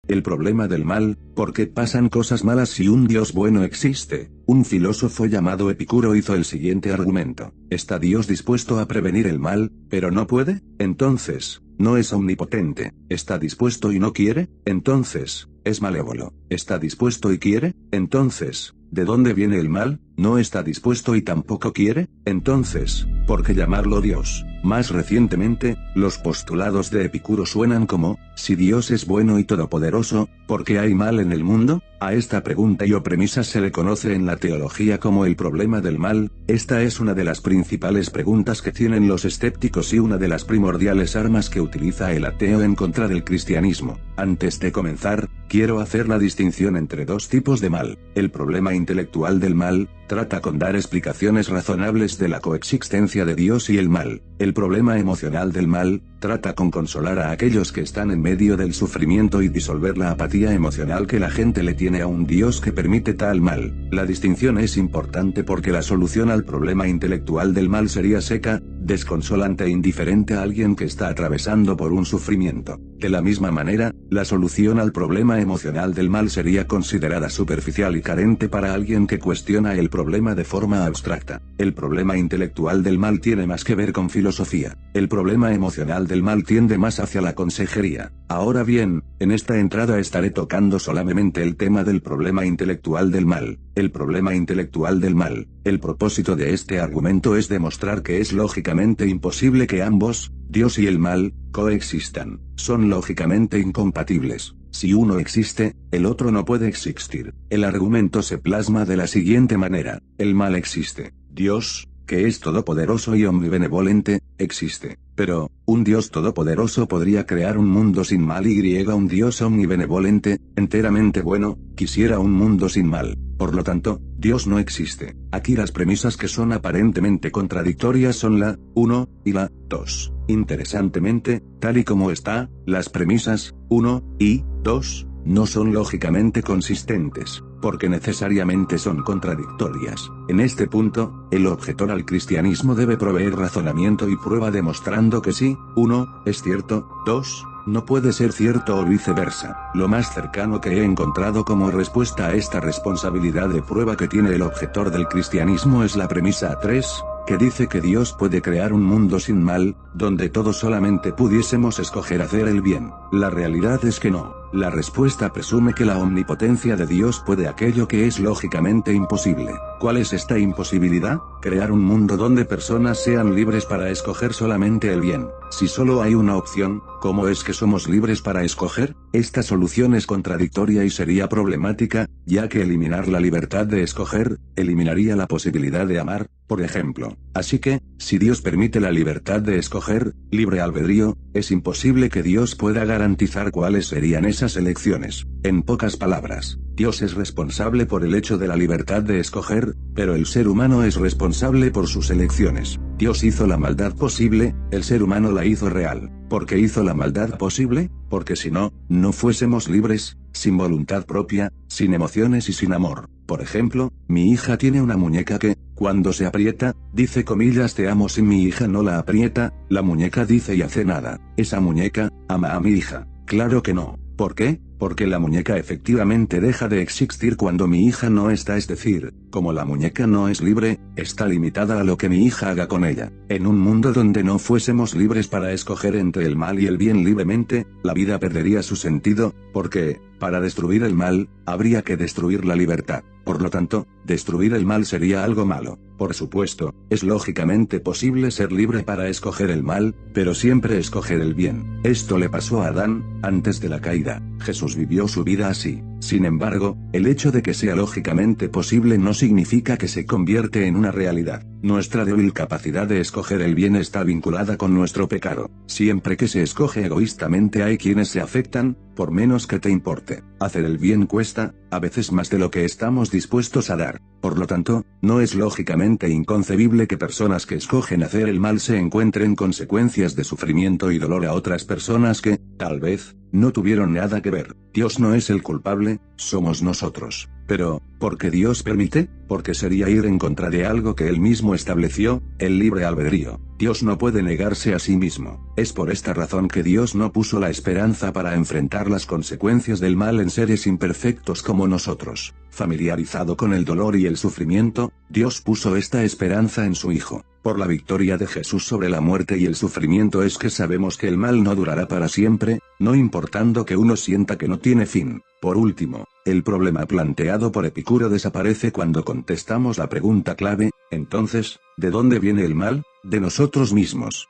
El problema del mal, ¿por qué pasan cosas malas si un Dios bueno existe? Un filósofo llamado Epicuro hizo el siguiente argumento: ¿está Dios dispuesto a prevenir el mal, pero no puede? Entonces, no es omnipotente. ¿Está dispuesto y no quiere? Entonces, es malévolo. ¿Está dispuesto y quiere? Entonces, ¿de dónde viene el mal? ¿No está dispuesto y tampoco quiere? Entonces, ¿por qué llamarlo Dios? Más recientemente, los postulados de Epicuro suenan como: si Dios es bueno y todopoderoso, ¿por qué hay mal en el mundo? A esta pregunta y o premisa se le conoce en la teología como el problema del mal. Esta es una de las principales preguntas que tienen los escépticos y una de las primordiales armas que utiliza el ateo en contra del cristianismo. Antes de comenzar, quiero hacer la distinción entre dos tipos de mal. El problema intelectual del mal trata con dar explicaciones razonables de la coexistencia de Dios y el mal. El problema emocional del mal trata con consolar a aquellos que están en medio del sufrimiento y disolver la apatía emocional que la gente le tiene a un Dios que permite tal mal. La distinción es importante porque la solución al problema intelectual del mal sería seca, desconsolante e indiferente a alguien que está atravesando por un sufrimiento. De la misma manera, la solución al problema emocional del mal sería considerada superficial y carente para alguien que cuestiona el problema de forma abstracta. El problema intelectual del mal tiene más que ver con filosofía. El problema emocional del mal tiende más hacia la consejería. Ahora bien, en esta entrada estaré tocando solamente el tema del problema intelectual del mal. El problema intelectual del mal. El propósito de este argumento es demostrar que es lógicamente imposible que ambos, Dios y el mal, coexistan. Son lógicamente incompatibles. Si uno existe, el otro no puede existir. El argumento se plasma de la siguiente manera: el mal existe. Dios, que es todopoderoso y omnibenevolente, existe. Pero, un Dios todopoderoso podría crear un mundo sin mal y un Dios omnibenevolente, enteramente bueno, quisiera un mundo sin mal. Por lo tanto, Dios no existe. Aquí las premisas que son aparentemente contradictorias son la 1 y la 2. Interesantemente, tal y como está, las premisas 1 y 2 no son lógicamente consistentes, porque necesariamente son contradictorias. En este punto, el objetor al cristianismo debe proveer razonamiento y prueba demostrando que sí, 1, es cierto, 2, no puede ser cierto o viceversa. Lo más cercano que he encontrado como respuesta a esta responsabilidad de prueba que tiene el objetor del cristianismo es la premisa 3, que dice que Dios puede crear un mundo sin mal, donde todos solamente pudiésemos escoger hacer el bien. La realidad es que no. La respuesta presume que la omnipotencia de Dios puede aquello que es lógicamente imposible. ¿Cuál es esta imposibilidad? Crear un mundo donde personas sean libres para escoger solamente el bien. Si solo hay una opción, ¿cómo es que somos libres para escoger? Esta solución es contradictoria y sería problemática, ya que eliminar la libertad de escoger, eliminaría la posibilidad de amar, por ejemplo. Así que, si Dios permite la libertad de escoger, libre albedrío, es imposible que Dios pueda garantizar cuáles serían esas elecciones. En pocas palabras, Dios es responsable por el hecho de la libertad de escoger, pero el ser humano es responsable por sus elecciones. Dios hizo la maldad posible, el ser humano la hizo real. ¿Por qué hizo la maldad posible? Porque si no, no fuésemos libres, sin voluntad propia, sin emociones y sin amor. Por ejemplo, mi hija tiene una muñeca que, cuando se aprieta, dice comillas te amo. Si mi hija no la aprieta, la muñeca dice y hace nada. ¿Esa muñeca ama a mi hija? Claro que no. ¿Por qué? Porque la muñeca efectivamente deja de existir cuando mi hija no está, es decir, como la muñeca no es libre, está limitada a lo que mi hija haga con ella. En un mundo donde no fuésemos libres para escoger entre el mal y el bien libremente, la vida perdería su sentido, porque, para destruir el mal, habría que destruir la libertad. Por lo tanto, destruir el mal sería algo malo. Por supuesto, es lógicamente posible ser libre para escoger el mal, pero siempre escoger el bien. Esto le pasó a Adán, antes de la caída. Jesús vivió su vida así. Sin embargo, el hecho de que sea lógicamente posible no significa que se convierte en una realidad. Nuestra débil capacidad de escoger el bien está vinculada con nuestro pecado. Siempre que se escoge egoístamente hay quienes se afectan, por menos que te importe. Hacer el bien cuesta, a veces más de lo que estamos dispuestos a dar. Por lo tanto, no es lógicamente inconcebible que personas que escogen hacer el mal se encuentren consecuencias de sufrimiento y dolor a otras personas que, tal vez, no tuvieron nada que ver. Dios no es el culpable, somos nosotros. Pero, ¿por qué Dios permite? Porque sería ir en contra de algo que Él mismo estableció, el libre albedrío. Dios no puede negarse a sí mismo. Es por esta razón que Dios no puso la esperanza para enfrentar las consecuencias del mal en seres imperfectos como nosotros. Familiarizado con el dolor y el sufrimiento, Dios puso esta esperanza en su Hijo. Por la victoria de Jesús sobre la muerte y el sufrimiento es que sabemos que el mal no durará para siempre, no importando que uno sienta que no tiene fin. Por último, el problema planteado por Epicuro desaparece cuando contestamos la pregunta clave: entonces, ¿de dónde viene el mal? De nosotros mismos.